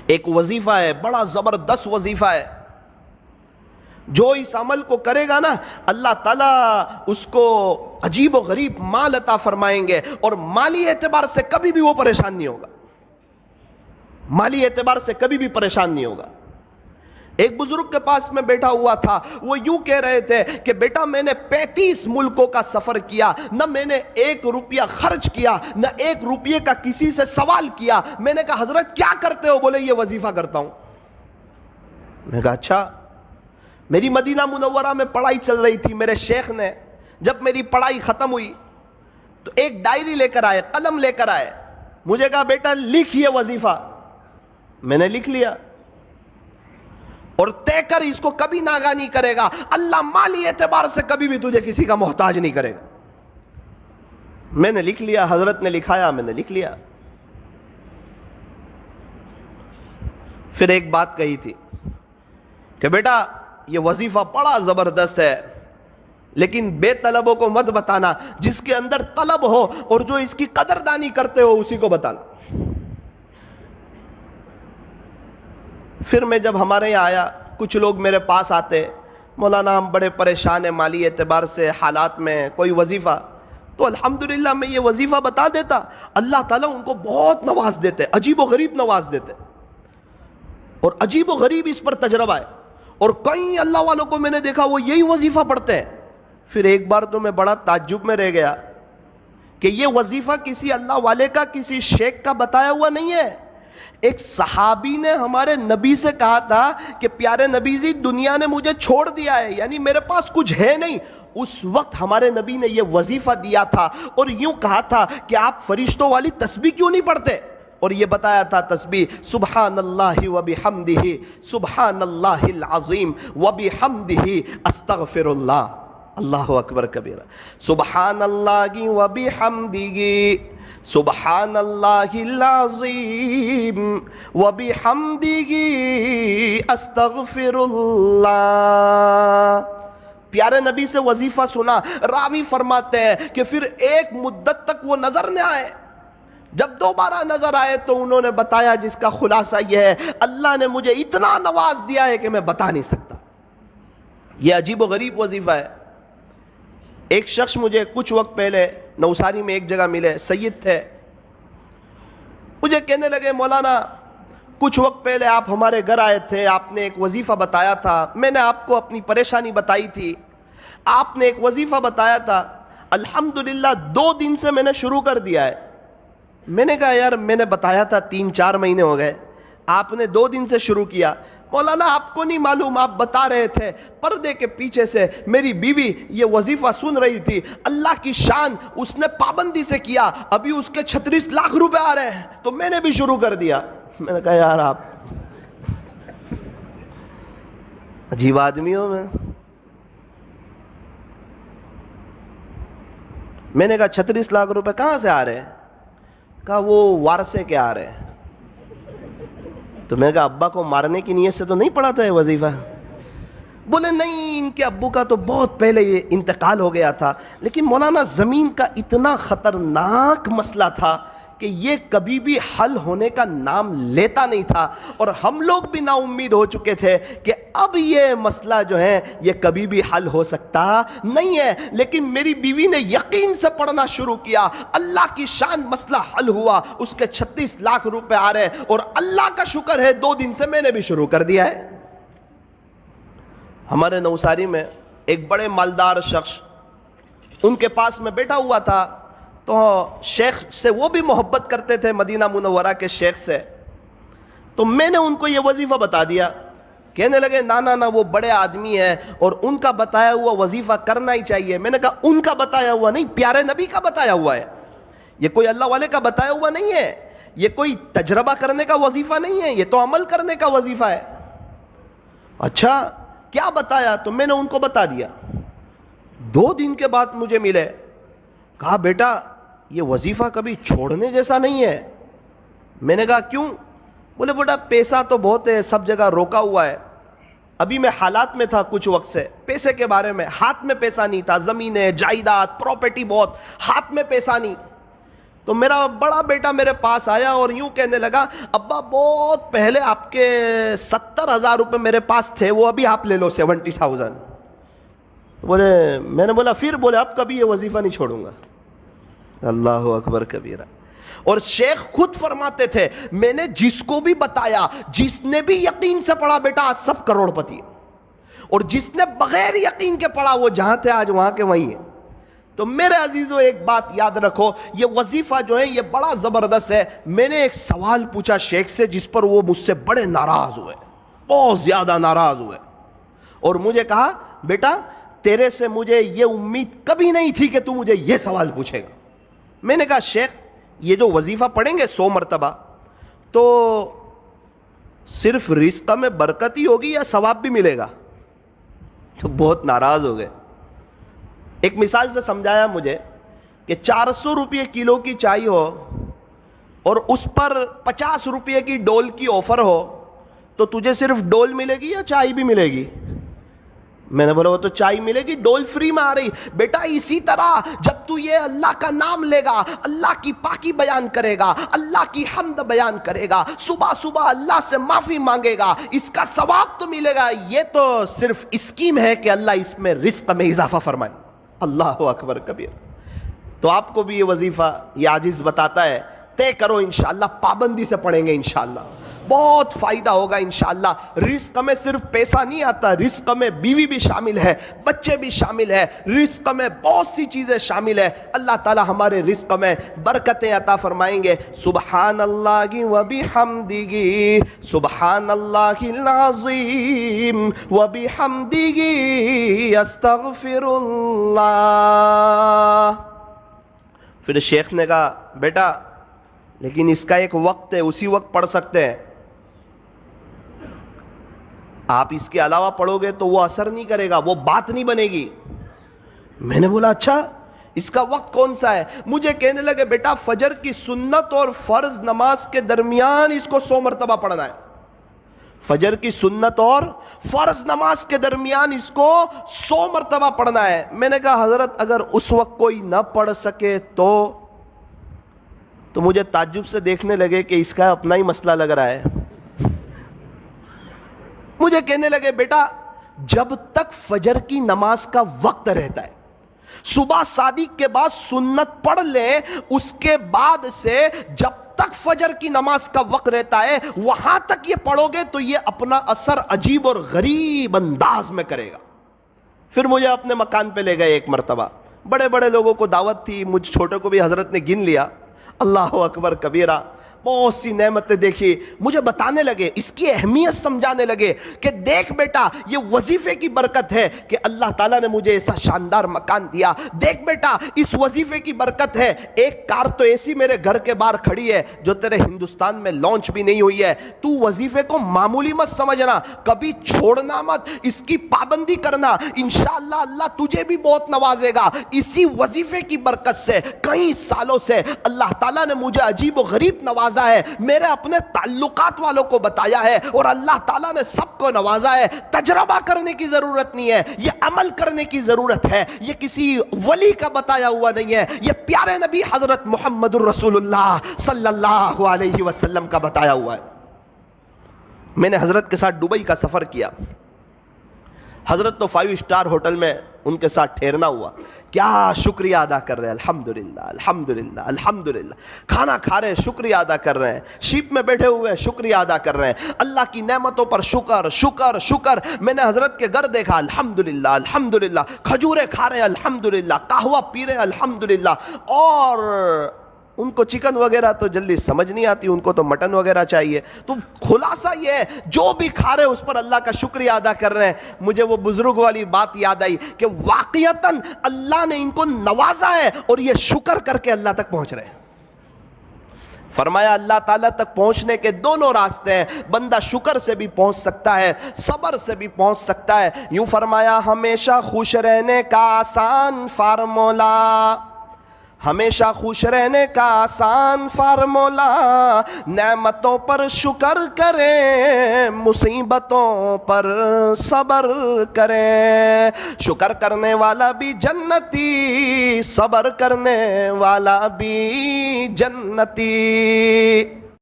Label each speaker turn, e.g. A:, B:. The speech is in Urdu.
A: ایک وظیفہ ہے، بڑا زبردست وظیفہ ہے، جو اس عمل کو کرے گا نا اللہ تعالیٰ اس کو عجیب و غریب مال عطا فرمائیں گے، اور مالی اعتبار سے کبھی بھی وہ پریشان نہیں ہوگا، مالی اعتبار سے کبھی بھی پریشان نہیں ہوگا۔ ایک بزرگ کے پاس میں بیٹھا ہوا تھا، وہ یوں کہہ رہے تھے کہ بیٹا میں نے 35 ملکوں کا سفر کیا، نہ میں نے 1 روپیہ خرچ کیا، نہ 1 روپیے کا کسی سے سوال کیا۔ میں نے کہا حضرت کیا کرتے ہو؟ بولے یہ وظیفہ کرتا ہوں۔ میں نے کہا اچھا۔ میری مدینہ منورہ میں پڑھائی چل رہی تھی، میرے شیخ نے جب میری پڑھائی ختم ہوئی تو ایک ڈائری لے کر آئے، قلم لے کر آئے، مجھے کہا بیٹا لکھ یہ وظیفہ۔ میں نے لکھ لیا، اور طے کر اس کو کبھی ناغہ نہیں کرے گا، اللہ مالی اعتبار سے کبھی بھی تجھے کسی کا محتاج نہیں کرے گا۔ میں نے لکھ لیا، حضرت نے لکھایا، میں نے لکھ لیا۔ پھر ایک بات کہی تھی کہ بیٹا یہ وظیفہ بڑا زبردست ہے، لیکن بے طلبوں کو مت بتانا، جس کے اندر طلب ہو اور جو اس کی قدردانی کرتے ہو اسی کو بتانا۔ پھر میں جب ہمارے یہاں آیا، کچھ لوگ میرے پاس آتے، مولانا ہم بڑے پریشان ہیں مالی اعتبار سے، حالات میں کوئی وظیفہ، تو الحمدللہ میں یہ وظیفہ بتا دیتا، اللہ تعالیٰ ان کو بہت نواز دیتے، عجیب و غریب نواز دیتے، اور عجیب و غریب اس پر تجربہ ہے، اور کئی اللہ والوں کو میں نے دیکھا وہ یہی وظیفہ پڑھتے ہیں۔ پھر ایک بار تو میں بڑا تعجب میں رہ گیا کہ یہ وظیفہ کسی اللہ والے کا، کسی شیخ کا بتایا ہوا نہیں ہے۔ ایک صحابی نے ہمارے نبی سے کہا تھا کہ پیارے نبی جی دنیا نے مجھے چھوڑ دیا ہے، یعنی میرے پاس کچھ ہے نہیں۔ اس وقت ہمارے نبی نے یہ وظیفہ دیا تھا، اور یوں کہا تھا کہ آپ فرشتوں والی تسبیح کیوں نہیں پڑھتے، اور یہ بتایا تھا تسبیح سبحان اللہ و بحمدہ، سبحان اللہ العظیم و بحمدہ استغفر اللہ، اللہ اکبر کبیرہ، سبحان اللہ و بحمدہ سبحان اللہ العظیم و بحمدہ استغفر اللہ۔ پیارے نبی سے وظیفہ سنا، راوی فرماتے ہیں کہ پھر ایک مدت تک وہ نظر نہ آئے، جب دوبارہ نظر آئے تو انہوں نے بتایا، جس کا خلاصہ یہ ہے اللہ نے مجھے اتنا نواز دیا ہے کہ میں بتا نہیں سکتا۔ یہ عجیب و غریب وظیفہ ہے۔ ایک شخص مجھے کچھ وقت پہلے نوساری میں ایک جگہ ملے، سید تھے، مجھے کہنے لگے مولانا کچھ وقت پہلے آپ ہمارے گھر آئے تھے، آپ نے ایک وظیفہ بتایا تھا، میں نے آپ کو اپنی پریشانی بتائی تھی، آپ نے ایک وظیفہ بتایا تھا، الحمدللہ 2 دن سے میں نے شروع کر دیا ہے۔ میں نے کہا یار میں نے بتایا تھا 3-4 مہینے ہو گئے، آپ نے 2 دن سے شروع کیا۔ مولانا آپ کو نہیں معلوم، آپ بتا رہے تھے، پردے کے پیچھے سے میری بیوی یہ وظیفہ سن رہی تھی، اللہ کی شان اس نے پابندی سے کیا، ابھی اس کے 36 لاکھ روپے آ رہے ہیں، تو میں نے بھی شروع کر دیا۔ میں نے کہا یار آپ عجیب آدمی ہو۔ میں نے کہا 36 لاکھ روپے کہاں سے آ رہے ہیں؟ کہا وہ وارثے کے آ رہے ہیں۔ تو میں نے کہا ابا کو مارنے کی نیت سے تو نہیں پڑھا تھا یہ وظیفہ؟ بولے نہیں، ان کے ابو کا تو بہت پہلے یہ انتقال ہو گیا تھا، لیکن مولانا زمین کا اتنا خطرناک مسئلہ تھا کہ یہ کبھی بھی حل ہونے کا نام لیتا نہیں تھا، اور ہم لوگ بھی نا امید ہو چکے تھے کہ اب یہ مسئلہ جو ہے یہ کبھی بھی حل ہو سکتا نہیں ہے، لیکن میری بیوی نے یقین سے پڑھنا شروع کیا، اللہ کی شان مسئلہ حل ہوا، اس کے 36 لاکھ روپے آ رہے، اور اللہ کا شکر ہے 2 دن سے میں نے بھی شروع کر دیا ہے۔ ہمارے نوساری میں ایک بڑے مالدار شخص ان کے پاس میں بیٹھا ہوا تھا، تو شیخ سے وہ بھی محبت کرتے تھے، مدینہ منورہ کے شیخ سے، تو میں نے ان کو یہ وظیفہ بتا دیا۔ کہنے لگے نا وہ بڑے آدمی ہیں اور ان کا بتایا ہوا وظیفہ کرنا ہی چاہیے۔ میں نے کہا ان کا بتایا ہوا نہیں، پیارے نبی کا بتایا ہوا ہے، یہ کوئی اللہ والے کا بتایا ہوا نہیں ہے، یہ کوئی تجربہ کرنے کا وظیفہ نہیں ہے، یہ تو عمل کرنے کا وظیفہ ہے۔ اچھا کیا بتایا؟ تو میں نے ان کو بتا دیا۔ 2 دن کے بعد مجھے ملے، کہا بیٹا یہ وظیفہ کبھی چھوڑنے جیسا نہیں ہے۔ میں نے کہا کیوں؟ بولے بیٹا پیسہ تو بہت ہے، سب جگہ روکا ہوا ہے، ابھی میں حالات میں تھا کچھ وقت سے، پیسے کے بارے میں ہاتھ میں پیسہ نہیں تھا، زمینیں جائیداد پراپرٹی بہت، ہاتھ میں پیسہ نہیں، تو میرا بڑا بیٹا میرے پاس آیا اور یوں کہنے لگا ابا بہت پہلے آپ کے 70,000 روپے میرے پاس تھے، وہ ابھی آپ لے لو 70,000۔ بولے، میں نے بولا پھر؟ بولے اب کبھی یہ وظیفہ نہیں چھوڑوں گا۔ اللہ اکبر کبیرہ۔ اور شیخ خود فرماتے تھے میں نے جس کو بھی بتایا، جس نے بھی یقین سے پڑھا بیٹا آج سب کروڑ پتی ہے، اور جس نے بغیر یقین کے پڑھا وہ جہاں تھے آج وہاں کے وہیں ہیں۔ تو میرے عزیزوں ایک بات یاد رکھو، یہ وظیفہ جو ہے یہ بڑا زبردست ہے۔ میں نے ایک سوال پوچھا شیخ سے جس پر وہ مجھ سے بڑے ناراض ہوئے، بہت زیادہ ناراض ہوئے، اور مجھے کہا بیٹا تیرے سے مجھے یہ امید کبھی نہیں تھی کہ تو مجھے یہ سوال پوچھے گا۔ میں نے کہا شیخ یہ جو وظیفہ پڑھیں گے 100 مرتبہ تو صرف رزق میں برکت ہی ہوگی یا ثواب بھی ملے گا؟ تو بہت ناراض ہو گئے۔ ایک مثال سے سمجھایا مجھے کہ 400 روپے کلو کی چائے ہو اور اس پر 50 روپے کی ڈول کی آفر ہو تو تجھے صرف ڈول ملے گی یا چائے بھی ملے گی؟ میں نے بولا وہ تو چائے ملے گی، ڈول فری میں آ رہی۔ بیٹا اسی طرح جب تو یہ اللہ کا نام لے گا، اللہ کی پاکی بیان کرے گا، اللہ کی حمد بیان کرے گا، صبح صبح اللہ سے معافی مانگے گا، اس کا ثواب تو ملے گا۔ یہ تو صرف اسکیم ہے کہ اللہ اس میں رزق میں اضافہ فرمائے۔ اللہ اکبر کبیر۔ تو آپ کو بھی یہ وظیفہ یہ عاجز بتاتا ہے، طے کرو انشاءاللہ، پابندی سے پڑھیں گے انشاءاللہ، بہت فائدہ ہوگا انشاءاللہ۔ رزق میں صرف پیسہ نہیں آتا، رزق میں بیوی بھی شامل ہے، بچے بھی شامل ہے، رزق میں بہت سی چیزیں شامل ہے۔ اللہ تعالی ہمارے رزق میں برکتیں عطا فرمائیں گے۔ سبحان اللہ و بحمدہ، سبحان اللہ العظیم و بحمدہ، استغفر اللہ۔ پھر شیخ نے کہا بیٹا لیکن اس کا ایک وقت ہے، اسی وقت پڑھ سکتے ہیں، آپ اس کے علاوہ پڑھو گے تو وہ اثر نہیں کرے گا، وہ بات نہیں بنے گی۔ میں نے بولا اچھا اس کا وقت کون سا ہے؟ مجھے کہنے لگے بیٹا فجر کی سنت اور فرض نماز کے درمیان اس کو 100 مرتبہ پڑھنا ہے۔ فجر کی سنت اور فرض نماز کے درمیان اس کو 100 مرتبہ پڑھنا ہے۔ میں نے کہا حضرت اگر اس وقت کوئی نہ پڑھ سکے تو مجھے تعجب سے دیکھنے لگے کہ اس کا اپنا ہی مسئلہ لگ رہا ہے۔ مجھے کہنے لگے بیٹا جب تک فجر کی نماز کا وقت رہتا ہے، صبح صادق کے بعد سنت پڑھ لیں، اس کے بعد سے جب تک فجر کی نماز کا وقت رہتا ہے وہاں تک یہ پڑھو گے تو یہ اپنا اثر عجیب اور غریب انداز میں کرے گا۔ پھر مجھے اپنے مکان پہ لے گئے ایک مرتبہ، بڑے بڑے لوگوں کو دعوت تھی، مجھ چھوٹے کو بھی حضرت نے گن لیا۔ اللہ اکبر کبیرہ، بہت سی نعمتیں دیکھی، مجھے بتانے لگے، اس کی اہمیت سمجھانے لگے کہ دیکھ بیٹا یہ وظیفے کی برکت ہے کہ اللہ تعالیٰ نے مجھے ایسا شاندار مکان دیا، دیکھ بیٹا اس وظیفے کی برکت ہے، ایک کار تو ایسی میرے گھر کے باہر کھڑی ہے جو تیرے ہندوستان میں لانچ بھی نہیں ہوئی ہے، تو وظیفے کو معمولی مت سمجھنا، کبھی چھوڑنا مت، اس کی پابندی کرنا، انشاءاللہ اللہ تجھے بھی بہت نوازے گا۔ اسی وظیفے کی برکت سے کئی سالوں سے اللہ تعالیٰ نے مجھے عجیب و غریب نوازا ہے، میرے اپنے تعلقات والوں کو بتایا ہے، اور اللہ تعالیٰ نے سب کو نوازا ہے۔ تجربہ کرنے کی ضرورت نہیں ہے، یہ عمل کرنے کی ضرورت ہے، یہ کسی ولی کا بتایا ہوا نہیں ہے، یہ پیارے نبی حضرت محمد الرسول اللہ صلی اللہ علیہ وسلم کا بتایا ہوا ہے۔ میں نے حضرت کے ساتھ دبئی کا سفر کیا، حضرت تو 5 اسٹار ہوٹل میں ان کے ساتھ ٹھہرنا ہوا، کیا شکریہ ادا کر رہے ہیں، الحمدللہ الحمدللہ الحمدللہ، کھانا کھا رہے ہیں شکریہ ادا کر رہے ہیں، شیپ میں بیٹھے ہوئے شکریہ ادا کر رہے ہیں، اللہ کی نعمتوں پر شکر شکر شکر۔ میں نے حضرت کے گھر دیکھا، الحمدللہ الحمدللہ، کھجوریں کھا رہے ہیں الحمدللہ، قہوہ پی رہے ہیں الحمدللہ، اور ان کو چکن وغیرہ تو جلدی سمجھ نہیں آتی، ان کو تو مٹن وغیرہ چاہیے۔ تو خلاصہ یہ ہے جو بھی کھا رہے ہیں اس پر اللہ کا شکریہ ادا کر رہے ہیں۔ مجھے وہ بزرگ والی بات یاد آئی کہ واقعتاً اللہ نے ان کو نوازا ہے اور یہ شکر کر کے اللہ تک پہنچ رہے ہیں۔ فرمایا اللہ تعالیٰ تک پہنچنے کے دونوں راستے ہیں، بندہ شکر سے بھی پہنچ سکتا ہے، صبر سے بھی پہنچ سکتا ہے۔ یوں فرمایا ہمیشہ خوش رہنے کا آسان فارمولا، ہمیشہ خوش رہنے کا آسان فارمولا، نعمتوں پر شکر کریں، مصیبتوں پر صبر کریں، شکر کرنے والا بھی جنتی، صبر کرنے والا بھی جنتی۔